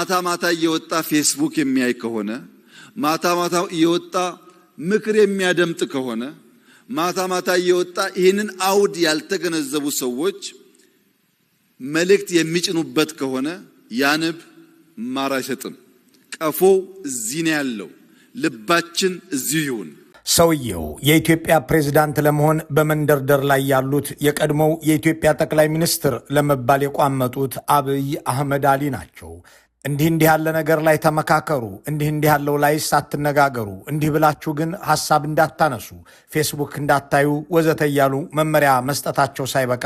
ማታ ማታ እየወጣ ፌስቡክ የሚያይ ከሆነ ማታ ማታ እየወጣ ምክር የሚያደምጥ ከሆነ ማታ ማታ እየወጣ ይህንን አውድ ያልተገነዘቡ ሰዎች መልእክት የሚጭኑበት ከሆነ ያንብ ማር አይሰጥም። ቀፎ እዚህ ነው ያለው። ልባችን እዚሁ ይሁን። ሰውየው የኢትዮጵያ ፕሬዝዳንት ለመሆን በመንደርደር ላይ ያሉት የቀድሞው የኢትዮጵያ ጠቅላይ ሚኒስትር ለመባል የቋመጡት አብይ አህመድ አሊ ናቸው። እንዲህ ያለ ነገር ላይ ተመካከሩ፣ እንዲህ ያለው ላይ ሳትነጋገሩ፣ እንዲህ ብላችሁ ግን ሐሳብ እንዳታነሱ፣ ፌስቡክ እንዳታዩ ወዘተ እያሉ መመሪያ መስጠታቸው ሳይበቃ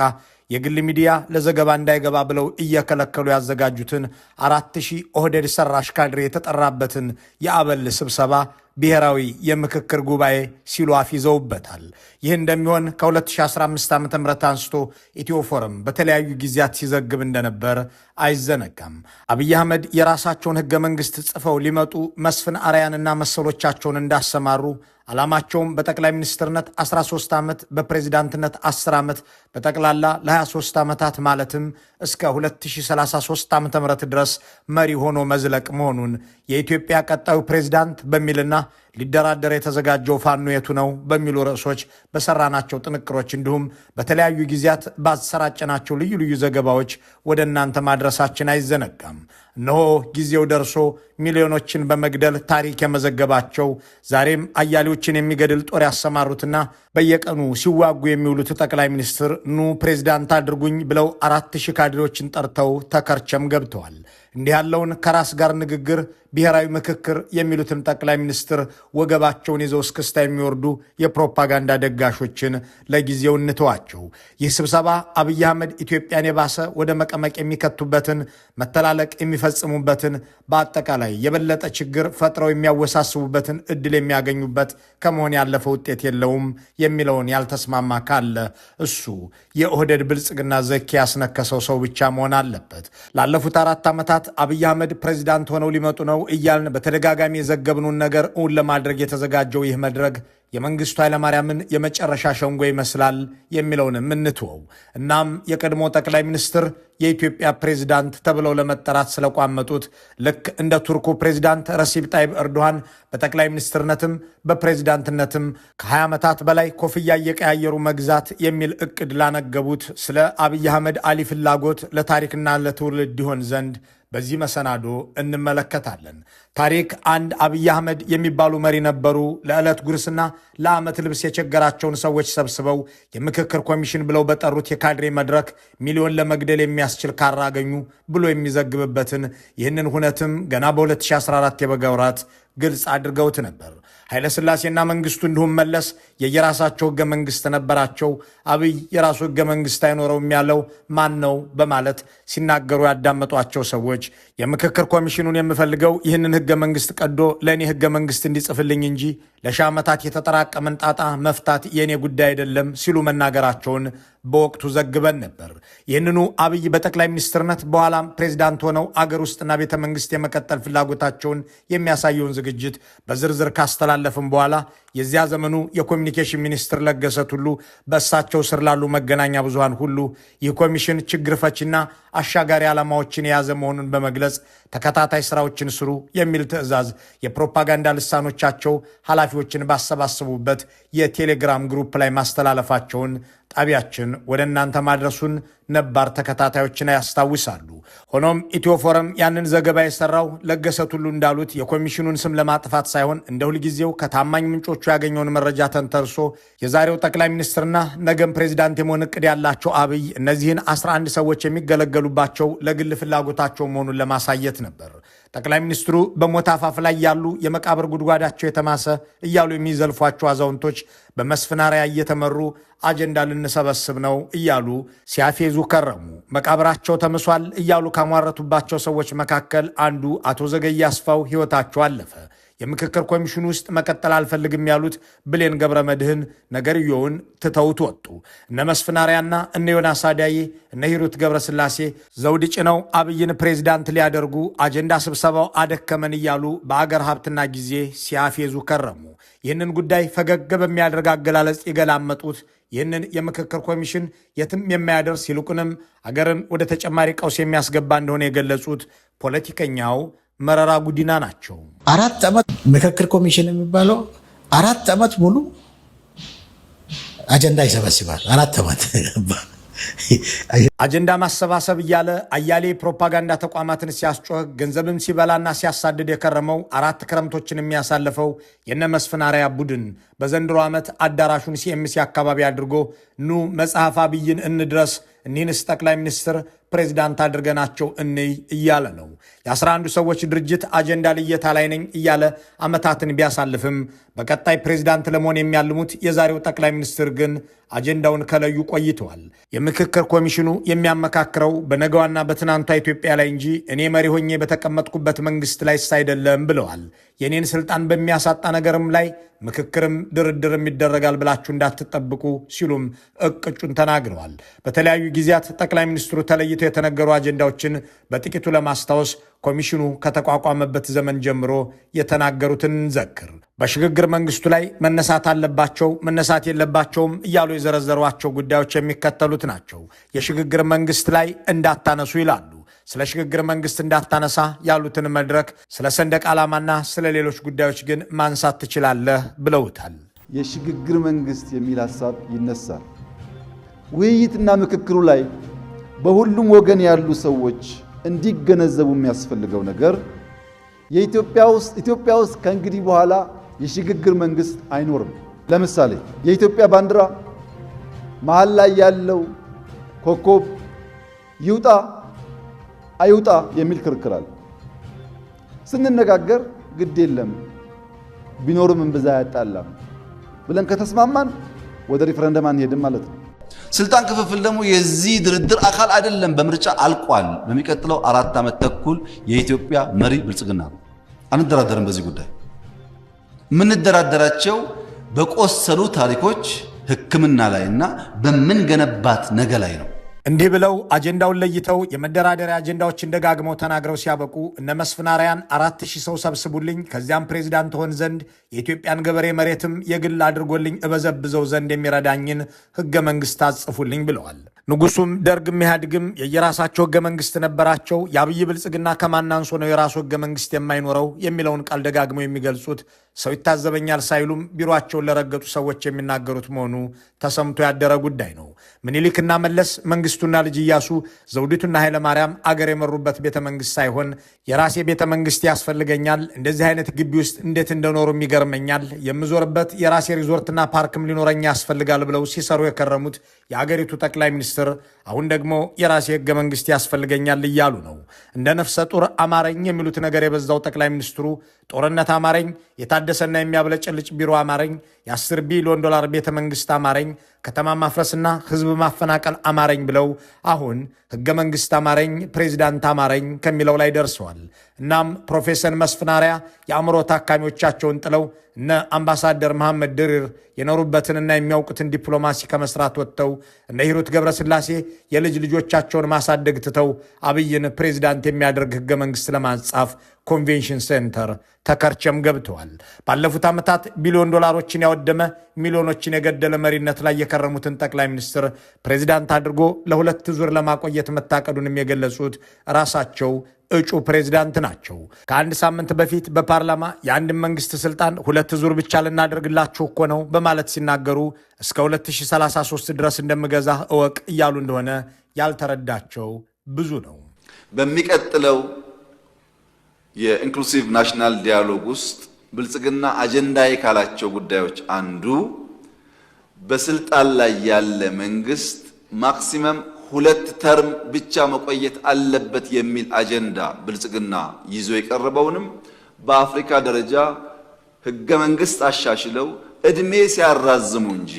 የግል ሚዲያ ለዘገባ እንዳይገባ ብለው እየከለከሉ ያዘጋጁትን 4000 ኦህዴድ ሰራሽ ካድሬ የተጠራበትን የአበል ስብሰባ ብሔራዊ የምክክር ጉባኤ ሲሉ አፊዘውበታል። ይህ እንደሚሆን ከ2015 ዓ.ም አንስቶ ኢትዮ ፎረም በተለያዩ ጊዜያት ሲዘግብ እንደነበር አይዘነጋም። አብይ አህመድ የራሳቸውን ህገ መንግስት ጽፈው ሊመጡ መስፍን አርያንና መሰሎቻቸውን እንዳሰማሩ ዓላማቸውም በጠቅላይ ሚኒስትርነት 13 ዓመት በፕሬዝዳንትነት 10 ዓመት በጠቅላላ ለ23 ዓመታት ማለትም እስከ 2033 ዓ.ም ድረስ መሪ ሆኖ መዝለቅ መሆኑን የኢትዮጵያ ቀጣዩ ፕሬዝዳንት በሚልና ሊደራደር የተዘጋጀው ፋኖ የቱ ነው በሚሉ ርዕሶች በሰራናቸው ጥንቅሮች እንዲሁም በተለያዩ ጊዜያት ባሰራጨናቸው ልዩ ልዩ ዘገባዎች ወደ እናንተ ማድረሳችን አይዘነጋም። እነሆ ጊዜው ደርሶ ሚሊዮኖችን በመግደል ታሪክ የመዘገባቸው ዛሬም አያሌዎችን የሚገድል ጦር ያሰማሩትና በየቀኑ ሲዋጉ የሚውሉት ጠቅላይ ሚኒስትር ኑ ፕሬዝዳንት አድርጉኝ ብለው 4000 ካድሬዎችን ጠርተው ተከርቸም ገብተዋል። እንዲህ ያለውን ከራስ ጋር ንግግር ብሔራዊ ምክክር የሚሉትን ጠቅላይ ሚኒስትር ወገባቸውን ይዘው እስክስታ የሚወርዱ የፕሮፓጋንዳ ደጋሾችን ለጊዜው እንተዋቸው። ይህ ስብሰባ አብይ አህመድ ኢትዮጵያን የባሰ ወደ መቀመቅ የሚከቱበትን፣ መተላለቅ የሚፈጽሙበትን፣ በአጠቃላይ የበለጠ ችግር ፈጥረው የሚያወሳስቡበትን እድል የሚያገኙበት ከመሆን ያለፈ ውጤት የለውም የሚለውን ያልተስማማ ካለ እሱ የኦህዴድ ብልጽግና ዘኪ ያስነከሰው ሰው ብቻ መሆን አለበት። ላለፉት 4 ዓመታት አብይ አህመድ ፕሬዝዳንት ሆነው ሊመጡ ነው እያልን በተደጋጋሚ የዘገብኑን ነገር እውን ለማድረግ የተዘጋጀው ይህ መድረክ የመንግስቱ ኃይለማርያምን የመጨረሻ ሸንጎ ይመስላል የሚለውንም እንትወው። እናም የቀድሞ ጠቅላይ ሚኒስትር የኢትዮጵያ ፕሬዝዳንት ተብለው ለመጠራት ስለቋመጡት ልክ እንደ ቱርኩ ፕሬዝዳንት ረሲብ ጣይብ ኤርዶሃን በጠቅላይ ሚኒስትርነትም በፕሬዝዳንትነትም ከ20 ዓመታት በላይ ኮፍያ እየቀያየሩ መግዛት የሚል እቅድ ላነገቡት ስለ አብይ አህመድ አሊ ፍላጎት ለታሪክና ለትውልድ ይሆን ዘንድ በዚህ መሰናዶ እንመለከታለን። ታሪክ አንድ አብይ አህመድ የሚባሉ መሪ ነበሩ። ለዕለት ጉርስና ለዓመት ልብስ የቸገራቸውን ሰዎች ሰብስበው የምክክር ኮሚሽን ብለው በጠሩት የካድሬ መድረክ ሚሊዮን ለመግደል የሚያስችል ካራ አገኙ ብሎ የሚዘግብበትን ይህንን ሁነትም ገና በ2014 የበጋ ወራት ግልጽ አድርገውት ነበር። ኃይለሥላሴና መንግስቱ እንዲሁም መለስ የየራሳቸው ህገ መንግስት ነበራቸው። አብይ የራሱ ህገ መንግስት አይኖረውም ያለው ማን ነው በማለት ሲናገሩ ያዳመጧቸው ሰዎች የምክክር ኮሚሽኑን የምፈልገው ይህንን ህገ መንግስት ቀዶ ለእኔ ህገ መንግስት እንዲጽፍልኝ እንጂ ለሺህ ዓመታት የተጠራቀመን ጣጣ መፍታት የእኔ ጉዳይ አይደለም ሲሉ መናገራቸውን በወቅቱ ዘግበን ነበር። ይህንኑ አብይ በጠቅላይ ሚኒስትርነት በኋላም ፕሬዝዳንት ሆነው አገር ውስጥና ቤተ መንግስት የመቀጠል ፍላጎታቸውን የሚያሳየውን ዝግጅት በዝርዝር ካስተላለፍም በኋላ የዚያ ዘመኑ የኮሚኒኬሽን ሚኒስትር ለገሰ ቱሉ በእሳቸው ስር ላሉ መገናኛ ብዙሃን ሁሉ ይህ ኮሚሽን ችግር ፈቺና አሻጋሪ ዓላማዎችን የያዘ መሆኑን በመግለጽ ተከታታይ ስራዎችን ስሩ የሚል ትዕዛዝ የፕሮፓጋንዳ ልሳኖቻቸው ኃላፊዎችን ባሰባሰቡበት የቴሌግራም ግሩፕ ላይ ማስተላለፋቸውን ጣቢያችን ወደ እናንተ ማድረሱን ነባር ተከታታዮችን ያስታውሳሉ። ሆኖም ኢትዮ ፎረም ያንን ዘገባ የሰራው ለገሰ ቱሉ እንዳሉት የኮሚሽኑን ስም ለማጥፋት ሳይሆን እንደ ሁልጊዜው ከታማኝ ምንጮቹ ያገኘውን መረጃ ተንተርሶ የዛሬው ጠቅላይ ሚኒስትርና ነገም ፕሬዝዳንት የመሆን እቅድ ያላቸው አብይ እነዚህን 11 ሰዎች የሚገለገሉባቸው ለግል ፍላጎታቸው መሆኑን ለማሳየት ነበር። ጠቅላይ ሚኒስትሩ በሞት አፋፍ ላይ ያሉ የመቃብር ጉድጓዳቸው የተማሰ እያሉ የሚዘልፏቸው አዛውንቶች በመስፍን አርአያ እየተመሩ አጀንዳ ልንሰበስብ ነው እያሉ ሲያፌዙ ከረሙ። መቃብራቸው ተምሷል እያሉ ካሟረቱባቸው ሰዎች መካከል አንዱ አቶ ዘገየ አስፋው ሕይወታቸው አለፈ። የምክክር ኮሚሽኑ ውስጥ መቀጠል አልፈልግም ያሉት ብሌን ገብረ መድህን ነገርየውን ትተውት ወጡ። እነ መስፍን አርአያና እነ ዮናስ አዳዬ እነ ሂሩት ገብረስላሴ ዘውድ ጭነው አብይን ፕሬዝዳንት ሊያደርጉ አጀንዳ ስብሰባው አደከመን እያሉ በአገር ሀብትና ጊዜ ሲያፌዙ ከረሙ። ይህንን ጉዳይ ፈገግ በሚያደርግ አገላለጽ የገላመጡት ይህንን የምክክር ኮሚሽን የትም የማያደርስ ይልቁንም አገርን ወደ ተጨማሪ ቀውስ የሚያስገባ እንደሆነ የገለጹት ፖለቲከኛው መረራ ጉዲና ናቸው። 4 ዓመት ምክክር ኮሚሽን የሚባለው 4 ዓመት ሙሉ አጀንዳ ይሰበስባል። 4 ዓመት አጀንዳ ማሰባሰብ እያለ አያሌ ፕሮፓጋንዳ ተቋማትን ሲያስጮህ ገንዘብም ሲበላና ሲያሳድድ የከረመው 4 ክረምቶችን የሚያሳልፈው የነ መስፍን አርአያ ቡድን በዘንድሮ ዓመት አዳራሹን ሲኤምሲ አካባቢ አድርጎ ኑ መጽሐፍ አብይን እንድረስ እኒህንስ ጠቅላይ ሚኒስትር ፕሬዝዳንት አድርገናቸው እንይ እያለ ነው። የ11 ሰዎች ድርጅት አጀንዳ ልየታ ላይ ነኝ እያለ ዓመታትን ቢያሳልፍም በቀጣይ ፕሬዝዳንት ለመሆን የሚያልሙት የዛሬው ጠቅላይ ሚኒስትር ግን አጀንዳውን ከለዩ ቆይተዋል። የምክክር ኮሚሽኑ የሚያመካክረው በነገዋና በትናንቷ ኢትዮጵያ ላይ እንጂ እኔ መሪ ሆኜ በተቀመጥኩበት መንግስት ላይ አይደለም ብለዋል። የኔን ስልጣን በሚያሳጣ ነገርም ላይ ምክክርም ድርድርም ይደረጋል ብላችሁ እንዳትጠብቁ ሲሉም እቅጩን ተናግረዋል። በተለያዩ ጊዜያት ጠቅላይ ሚኒስትሩ ተለይተው የተነገሩ አጀንዳዎችን በጥቂቱ ለማስታወስ ኮሚሽኑ ከተቋቋመበት ዘመን ጀምሮ የተናገሩትን እንዘክር። በሽግግር መንግስቱ ላይ መነሳት አለባቸው፣ መነሳት የለባቸውም እያሉ የዘረዘሯቸው ጉዳዮች የሚከተሉት ናቸው። የሽግግር መንግስት ላይ እንዳታነሱ ይላሉ። ስለ ሽግግር መንግስት እንዳታነሳ ያሉትን መድረክ ስለ ሰንደቅ ዓላማና ስለ ሌሎች ጉዳዮች ግን ማንሳት ትችላለህ ብለውታል። የሽግግር መንግስት የሚል ሐሳብ ይነሳል። ውይይትና ምክክሩ ላይ በሁሉም ወገን ያሉ ሰዎች እንዲገነዘቡ የሚያስፈልገው ነገር ኢትዮጵያ ውስጥ ከእንግዲህ በኋላ የሽግግር መንግስት አይኖርም። ለምሳሌ የኢትዮጵያ ባንዲራ መሃል ላይ ያለው ኮከብ ይውጣ አይውጣ የሚል ክርክር አለ። ስንነጋገር ግድ የለም ቢኖርም እንብዛ ያጣላም ብለን ከተስማማን ወደ ሪፈረንደም አንሄድም ማለት ነው። ስልጣን ክፍፍል ደግሞ የዚህ ድርድር አካል አይደለም። በምርጫ አልቋል። በሚቀጥለው 4 ዓመት ተኩል የኢትዮጵያ መሪ ብልጽግና ነው። አንደራደርም። በዚህ ጉዳይ የምንደራደራቸው በቆሰሉ ታሪኮች ሕክምና ላይና በምንገነባት ነገ ላይ ነው። እንዲህ ብለው አጀንዳውን ለይተው የመደራደሪያ አጀንዳዎችን ደጋግመው ተናግረው ሲያበቁ እነ መስፍን አርአያን 4000 ሰው ሰብስቡልኝ፣ ከዚያም ፕሬዚዳንት ሆን ዘንድ የኢትዮጵያን ገበሬ መሬትም የግል አድርጎልኝ እበዘብዘው ዘንድ የሚረዳኝን ህገ መንግስት አጽፉልኝ ብለዋል። ንጉሱም ደርግም ኢህአዴግም የየራሳቸው ህገ መንግስት ነበራቸው። የአብይ ብልጽግና ከማን አንሶ ነው የራሱ ህገ መንግስት የማይኖረው የሚለውን ቃል ደጋግመው የሚገልጹት ሰው ይታዘበኛል ሳይሉም ቢሮአቸውን ለረገጡ ሰዎች የሚናገሩት መሆኑ ተሰምቶ ያደረ ጉዳይ ነው። ምኒልክና መለስ፣ መንግስቱና ልጅ ኢያሱ፣ ዘውዲቱና ኃይለማርያም አገር የመሩበት ቤተ መንግስት ሳይሆን የራሴ ቤተ መንግስት ያስፈልገኛል፣ እንደዚህ አይነት ግቢ ውስጥ እንዴት እንደኖሩ ይገርመኛል፣ የምዞርበት የራሴ ሪዞርትና ፓርክም ሊኖረኝ ያስፈልጋል ብለው ሲሰሩ የከረሙት የአገሪቱ ጠቅላይ ሚኒስትር አሁን ደግሞ የራሴ ህገ መንግስት ያስፈልገኛል እያሉ ነው። እንደ ነፍሰ ጡር አማረኝ የሚሉት ነገር የበዛው ጠቅላይ ሚኒስትሩ ጦርነት አማረኝ፣ የታደሰና የሚያብለጨልጭ ቢሮ አማረኝ፣ የ10 ቢሊዮን ዶላር ቤተ መንግስት አማረኝ፣ ከተማ ማፍረስና ህዝብ ማፈናቀል አማረኝ ብለው አሁን ህገ መንግስት አማረኝ፣ ፕሬዚዳንት አማረኝ ከሚለው ላይ ደርሰዋል። እናም ፕሮፌሰር መስፍን አርአያ የአእምሮ ታካሚዎቻቸውን ጥለው እነ አምባሳደር መሐመድ ድሪር የኖሩበትንና የሚያውቁትን ዲፕሎማሲ ከመስራት ወጥተው እነ ሂሩት ገብረስላሴ የልጅ ልጆቻቸውን ማሳደግ ትተው አብይን ፕሬዚዳንት የሚያደርግ ህገ መንግስት ለማጻፍ ኮንቬንሽን ሴንተር ተከርቸም ገብተዋል። ባለፉት ዓመታት ቢሊዮን ዶላሮችን ያወደመ ሚሊዮኖችን የገደለ መሪነት ላይ የከረሙትን ጠቅላይ ሚኒስትር ፕሬዚዳንት አድርጎ ለ2 ዙር ለማቆየት መታቀዱንም የገለጹት ራሳቸው እጩ ፕሬዚዳንት ናቸው። ከ1 ሳምንት በፊት በፓርላማ የአንድን መንግስት ስልጣን 2 ዙር ብቻ ልናደርግላችሁ እኮ ነው በማለት ሲናገሩ እስከ 2033 ድረስ እንደምገዛ እወቅ እያሉ እንደሆነ ያልተረዳቸው ብዙ ነው። በሚቀጥለው የኢንክሉሲቭ ናሽናል ዲያሎግ ውስጥ ብልጽግና አጀንዳዬ ካላቸው ጉዳዮች አንዱ በስልጣን ላይ ያለ መንግስት ማክሲመም 2 ተርም ብቻ መቆየት አለበት የሚል አጀንዳ ብልጽግና ይዞ የቀረበውንም በአፍሪካ ደረጃ ህገ መንግስት አሻሽለው እድሜ ሲያራዝሙ እንጂ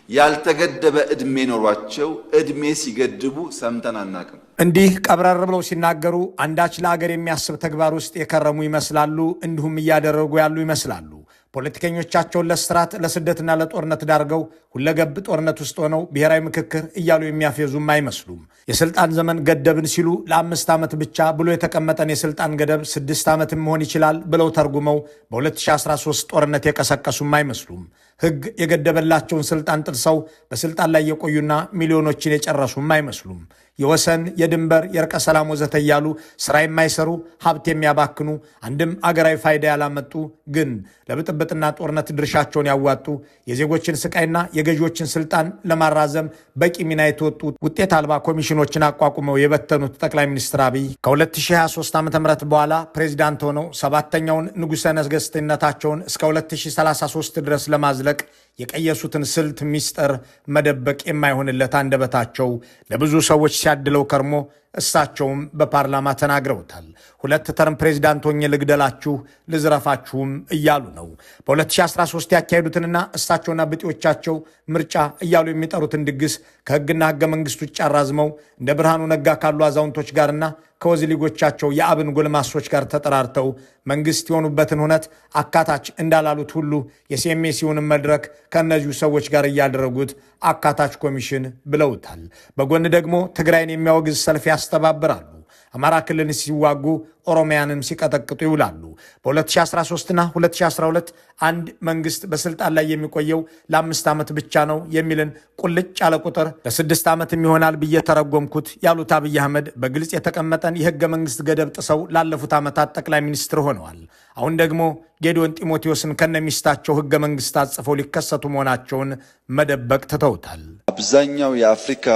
ያልተገደበ እድሜ ኖሯቸው እድሜ ሲገድቡ ሰምተን አናቅም። እንዲህ ቀብረር ብለው ሲናገሩ አንዳች ለአገር የሚያስብ ተግባር ውስጥ የከረሙ ይመስላሉ። እንዲሁም እያደረጉ ያሉ ይመስላሉ። ፖለቲከኞቻቸውን ለስራት ለስደትና ለጦርነት ዳርገው ሁለገብ ጦርነት ውስጥ ሆነው ብሔራዊ ምክክር እያሉ የሚያፌዙም አይመስሉም። የስልጣን ዘመን ገደብን ሲሉ ለ5 ዓመት ብቻ ብሎ የተቀመጠን የስልጣን ገደብ 6 ዓመትም መሆን ይችላል ብለው ተርጉመው በ2013 ጦርነት የቀሰቀሱም አይመስሉም። ሕግ የገደበላቸውን ስልጣን ጥልሰው በስልጣን ላይ የቆዩና ሚሊዮኖችን የጨረሱም አይመስሉም። የወሰን የድንበር የእርቀ ሰላም ወዘተ እያሉ ስራ የማይሰሩ ሀብት የሚያባክኑ አንድም አገራዊ ፋይዳ ያላመጡ ግን ለብጥብጥና ጦርነት ድርሻቸውን ያዋጡ የዜጎችን ስቃይና የገዢዎችን ስልጣን ለማራዘም በቂ ሚና የተወጡ ውጤት አልባ ኮሚሽኖችን አቋቁመው የበተኑት ጠቅላይ ሚኒስትር አብይ ከ2023 ዓ.ም በኋላ ፕሬዚዳንት ሆነው 7ኛውን ንጉሠ ነገሥትነታቸውን እስከ 2033 ድረስ ለማዝለቅ የቀየሱትን ስልት ሚስጥር መደበቅ የማይሆንለት አንደበታቸው ለብዙ ሰዎች ሲያድለው ከርሞ እሳቸውም በፓርላማ ተናግረውታል። 2 ተርም ፕሬዚዳንት ሆኜ ልግደላችሁ ልዝረፋችሁም እያሉ ነው። በ2013 ያካሄዱትንና እሳቸውና ብጤዎቻቸው ምርጫ እያሉ የሚጠሩትን ድግስ ከሕግና ሕገ መንግሥት ውጭ አራዝመው እንደ ብርሃኑ ነጋ ካሉ አዛውንቶች ጋርና ከወዝ ሊጎቻቸው የአብን ጎልማሶች ጋር ተጠራርተው መንግስት የሆኑበትን ሁነት አካታች እንዳላሉት ሁሉ የሲኤምሲውንም መድረክ ከእነዚሁ ሰዎች ጋር እያደረጉት አካታች ኮሚሽን ብለውታል። በጎን ደግሞ ትግራይን የሚያወግዝ ሰልፍ ያስተባብራሉ። አማራ ክልልን ሲዋጉ ኦሮሚያንም ሲቀጠቅጡ ይውላሉ። በ2013ና 2012 አንድ መንግስት በስልጣን ላይ የሚቆየው ለ5 ዓመት ብቻ ነው የሚልን ቁልጭ ያለ ቁጥር ለ6 ዓመትም ይሆናል ብዬ ተረጎምኩት ያሉት አብይ አህመድ በግልጽ የተቀመጠን የህገ መንግስት ገደብ ጥሰው ላለፉት ዓመታት ጠቅላይ ሚኒስትር ሆነዋል። አሁን ደግሞ ጌዲዮን ጢሞቴዎስን ከነሚስታቸው ህገ መንግስት አጽፈው ሊከሰቱ መሆናቸውን መደበቅ ትተውታል። አብዛኛው የአፍሪካ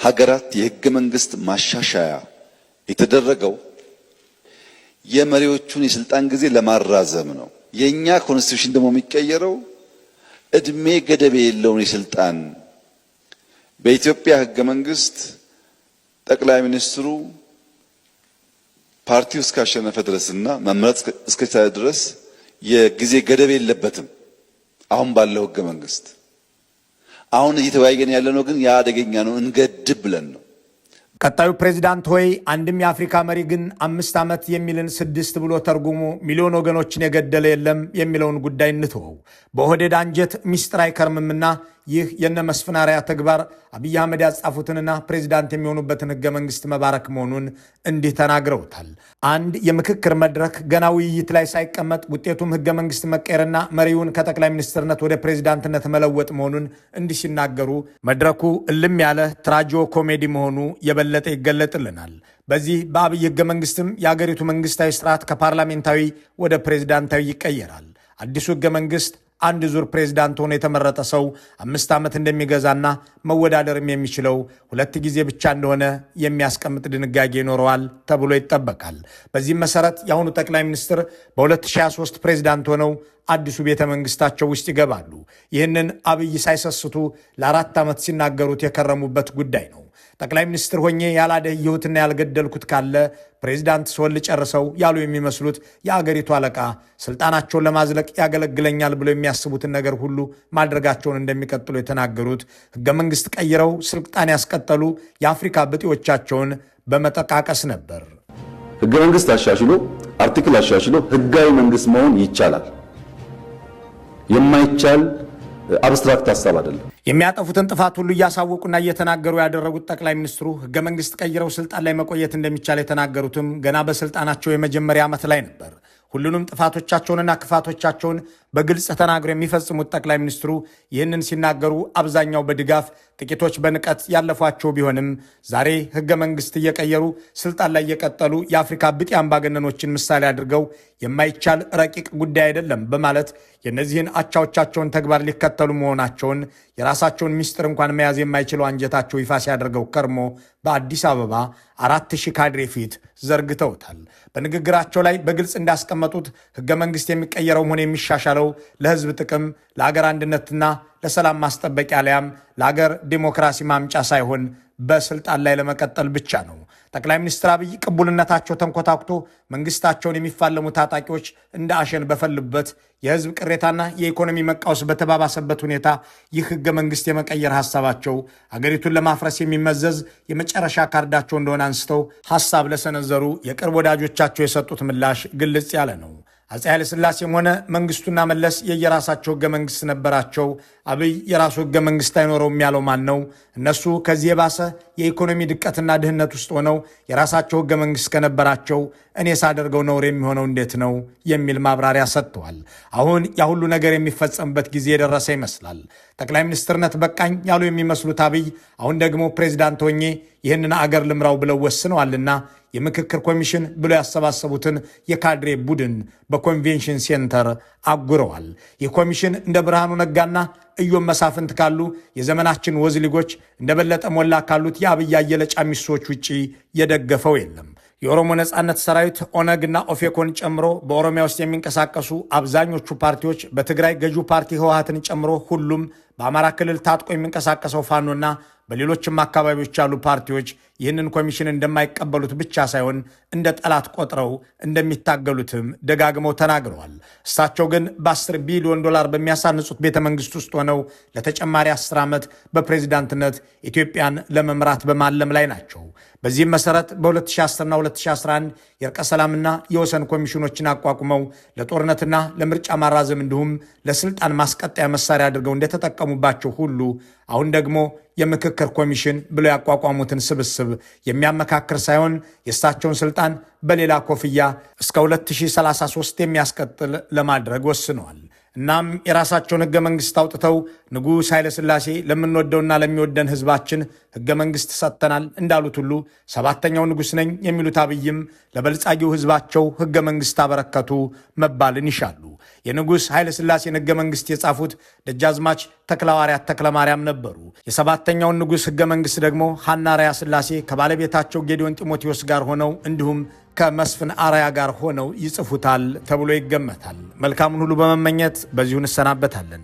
ሀገራት የህገ መንግስት ማሻሻያ የተደረገው የመሪዎቹን የስልጣን ጊዜ ለማራዘም ነው። የኛ ኮንስቲቱሽን ደግሞ የሚቀየረው እድሜ ገደብ የሌለውን የስልጣን በኢትዮጵያ ህገ መንግስት ጠቅላይ ሚኒስትሩ ፓርቲው እስካሸነፈ ድረስና መምረጥ እስከቻለ ድረስ የጊዜ ገደብ የለበትም። አሁን ባለው ህገ መንግስት አሁን እየተወያየን ያለነው ግን ያ አደገኛ ነው፣ እንገድብ ብለን ነው። ቀጣዩ ፕሬዚዳንት ሆይ አንድም የአፍሪካ መሪ ግን 5 ዓመት የሚልን 6 ብሎ ተርጉሞ ሚሊዮን ወገኖችን የገደለ የለም የሚለውን ጉዳይ እንትወው። በኦህዴድ አንጀት ሚስጥር አይከርምምና ይህ የነ መስፍን አርአያ ተግባር አብይ አህመድ ያጻፉትንና ፕሬዚዳንት የሚሆኑበትን ህገ መንግስት መባረክ መሆኑን እንዲህ ተናግረውታል። አንድ የምክክር መድረክ ገና ውይይት ላይ ሳይቀመጥ ውጤቱም ህገ መንግስት መቀየርና መሪውን ከጠቅላይ ሚኒስትርነት ወደ ፕሬዚዳንትነት መለወጥ መሆኑን እንዲህ ሲናገሩ መድረኩ እልም ያለ ትራጂዮ ኮሜዲ መሆኑ የበለጠ ይገለጥልናል። በዚህ በአብይ ህገ መንግስትም የአገሪቱ መንግስታዊ ስርዓት ከፓርላሜንታዊ ወደ ፕሬዚዳንታዊ ይቀየራል። አዲሱ ህገ መንግስት አንድ ዙር ፕሬዝዳንት ሆኖ የተመረጠ ሰው 5 ዓመት እንደሚገዛና መወዳደርም የሚችለው 2 ጊዜ ብቻ እንደሆነ የሚያስቀምጥ ድንጋጌ ይኖረዋል ተብሎ ይጠበቃል። በዚህም መሰረት የአሁኑ ጠቅላይ ሚኒስትር በ2023 ፕሬዝዳንት ሆነው አዲሱ ቤተ መንግስታቸው ውስጥ ይገባሉ። ይህንን አብይ ሳይሰስቱ ለ4 ዓመት ሲናገሩት የከረሙበት ጉዳይ ነው። ጠቅላይ ሚኒስትር ሆኜ ያላደየሁትና ያልገደልኩት ካለ ፕሬዝዳንት ስወል ጨርሰው ያሉ የሚመስሉት የአገሪቱ አለቃ ስልጣናቸውን ለማዝለቅ ያገለግለኛል ብለው የሚያስቡትን ነገር ሁሉ ማድረጋቸውን እንደሚቀጥሉ የተናገሩት ህገ መንግስት ቀይረው ስልጣን ያስቀጠሉ የአፍሪካ ብጤዎቻቸውን በመጠቃቀስ ነበር። ህገ መንግስት አሻሽሎ አርቲክል አሻሽሎ ህጋዊ መንግስት መሆን ይቻላል። የማይቻል አብስትራክት ሐሳብ አይደለም። የሚያጠፉትን ጥፋት ሁሉ እያሳወቁና እየተናገሩ ያደረጉት ጠቅላይ ሚኒስትሩ ህገ መንግስት ቀይረው ስልጣን ላይ መቆየት እንደሚቻል የተናገሩትም ገና በስልጣናቸው የመጀመሪያ ዓመት ላይ ነበር። ሁሉንም ጥፋቶቻቸውንና ክፋቶቻቸውን በግልጽ ተናግረው የሚፈጽሙት ጠቅላይ ሚኒስትሩ ይህንን ሲናገሩ አብዛኛው በድጋፍ ጥቂቶች በንቀት ያለፏቸው ቢሆንም ዛሬ ህገ መንግስት እየቀየሩ ስልጣን ላይ የቀጠሉ የአፍሪካ ብጤ አምባገነኖችን ምሳሌ አድርገው የማይቻል ረቂቅ ጉዳይ አይደለም በማለት የእነዚህን አቻዎቻቸውን ተግባር ሊከተሉ መሆናቸውን የራሳቸውን ሚስጥር እንኳን መያዝ የማይችለው አንጀታቸው ይፋ ሲያደርገው ከርሞ በአዲስ አበባ 4000 ካድሬ ፊት ዘርግተውታል። በንግግራቸው ላይ በግልጽ እንዳስቀመጡት ህገ መንግስት የሚቀየረውም ሆነ የሚሻሻለው ለህዝብ ጥቅም፣ ለአገር አንድነትና ለሰላም ማስጠበቂያ አሊያም ለአገር ዲሞክራሲ ማምጫ ሳይሆን በስልጣን ላይ ለመቀጠል ብቻ ነው። ጠቅላይ ሚኒስትር አብይ ቅቡልነታቸው ተንኮታኩቶ መንግስታቸውን የሚፋለሙ ታጣቂዎች እንደ አሸን በፈሉበት የህዝብ ቅሬታና የኢኮኖሚ መቃወስ በተባባሰበት ሁኔታ ይህ ህገ መንግስት የመቀየር ሐሳባቸው አገሪቱን ለማፍረስ የሚመዘዝ የመጨረሻ ካርዳቸው እንደሆነ አንስተው ሐሳብ ለሰነዘሩ የቅርብ ወዳጆቻቸው የሰጡት ምላሽ ግልጽ ያለ ነው። አፄ ኃይለ ሥላሴም ሆነ መንግስቱና መለስ የየራሳቸው ህገ መንግስት ነበራቸው። አብይ የራሱ ህገ መንግስት አይኖረውም ያለው ማን ነው? እነሱ ከዚህ የባሰ የኢኮኖሚ ድቀትና ድህነት ውስጥ ሆነው የራሳቸው ህገ መንግስት ከነበራቸው እኔ ሳደርገው ነውር የሚሆነው እንዴት ነው? የሚል ማብራሪያ ሰጥተዋል። አሁን ያ ሁሉ ነገር የሚፈጸምበት ጊዜ የደረሰ ይመስላል። ጠቅላይ ሚኒስትርነት በቃኝ ያሉ የሚመስሉት አብይ አሁን ደግሞ ፕሬዚዳንት ሆኜ ይህንን አገር ልምራው ብለው ወስነዋልና የምክክር ኮሚሽን ብለው ያሰባሰቡትን የካድሬ ቡድን በኮንቬንሽን ሴንተር አጉረዋል። ይህ ኮሚሽን እንደ ብርሃኑ ነጋና እዮም መሳፍንት ካሉ የዘመናችን ወዝሊጎች እንደ በለጠ ሞላ ካሉት የአብይ አየለ ጫሚሶች ውጪ የደገፈው የለም። የኦሮሞ ነጻነት ሰራዊት ኦነግና ኦፌኮን ጨምሮ በኦሮሚያ ውስጥ የሚንቀሳቀሱ አብዛኞቹ ፓርቲዎች፣ በትግራይ ገዢው ፓርቲ ህወሓትን ጨምሮ ሁሉም፣ በአማራ ክልል ታጥቆ የሚንቀሳቀሰው ፋኖና በሌሎችም አካባቢዎች ያሉ ፓርቲዎች ይህንን ኮሚሽን እንደማይቀበሉት ብቻ ሳይሆን እንደ ጠላት ቆጥረው እንደሚታገሉትም ደጋግመው ተናግረዋል። እሳቸው ግን በ10 ቢሊዮን ዶላር በሚያሳንጹት ቤተ መንግስት ውስጥ ሆነው ለተጨማሪ 10 ዓመት በፕሬዚዳንትነት ኢትዮጵያን ለመምራት በማለም ላይ ናቸው። በዚህም መሰረት በ2010ና 2011 የእርቀ ሰላምና የወሰን ኮሚሽኖችን አቋቁመው ለጦርነትና ለምርጫ ማራዘም እንዲሁም ለስልጣን ማስቀጠያ መሳሪያ አድርገው እንደተጠቀሙባቸው ሁሉ አሁን ደግሞ የምክክር ኮሚሽን ብለው ያቋቋሙትን ስብስብ የሚያመካክር ሳይሆን የእሳቸውን ስልጣን በሌላ ኮፍያ እስከ 2033 የሚያስቀጥል ለማድረግ ወስነዋል። እናም የራሳቸውን ህገ መንግስት አውጥተው ንጉሥ ኃይለ ሥላሴ ለምንወደውና ለሚወደን ህዝባችን ህገ መንግስት ሰጥተናል እንዳሉት ሁሉ ሰባተኛው ንጉሥ ነኝ የሚሉት አብይም ለበልጻጊው ህዝባቸው ህገ መንግስት አበረከቱ መባልን ይሻሉ። የንጉሥ ኃይለ ሥላሴን ህገ መንግስት የጻፉት ደጃዝማች ተክለሐዋርያት ተክለማርያም ነበሩ። የሰባተኛውን ንጉሥ ህገ መንግስት ደግሞ ሐና ራያ ሥላሴ ከባለቤታቸው ጌዲዮን ጢሞቴዎስ ጋር ሆነው እንዲሁም ከመስፍን አራያ ጋር ሆነው ይጽፉታል ተብሎ ይገመታል። መልካሙን ሁሉ በመመኘት በዚሁ እንሰናበታለን።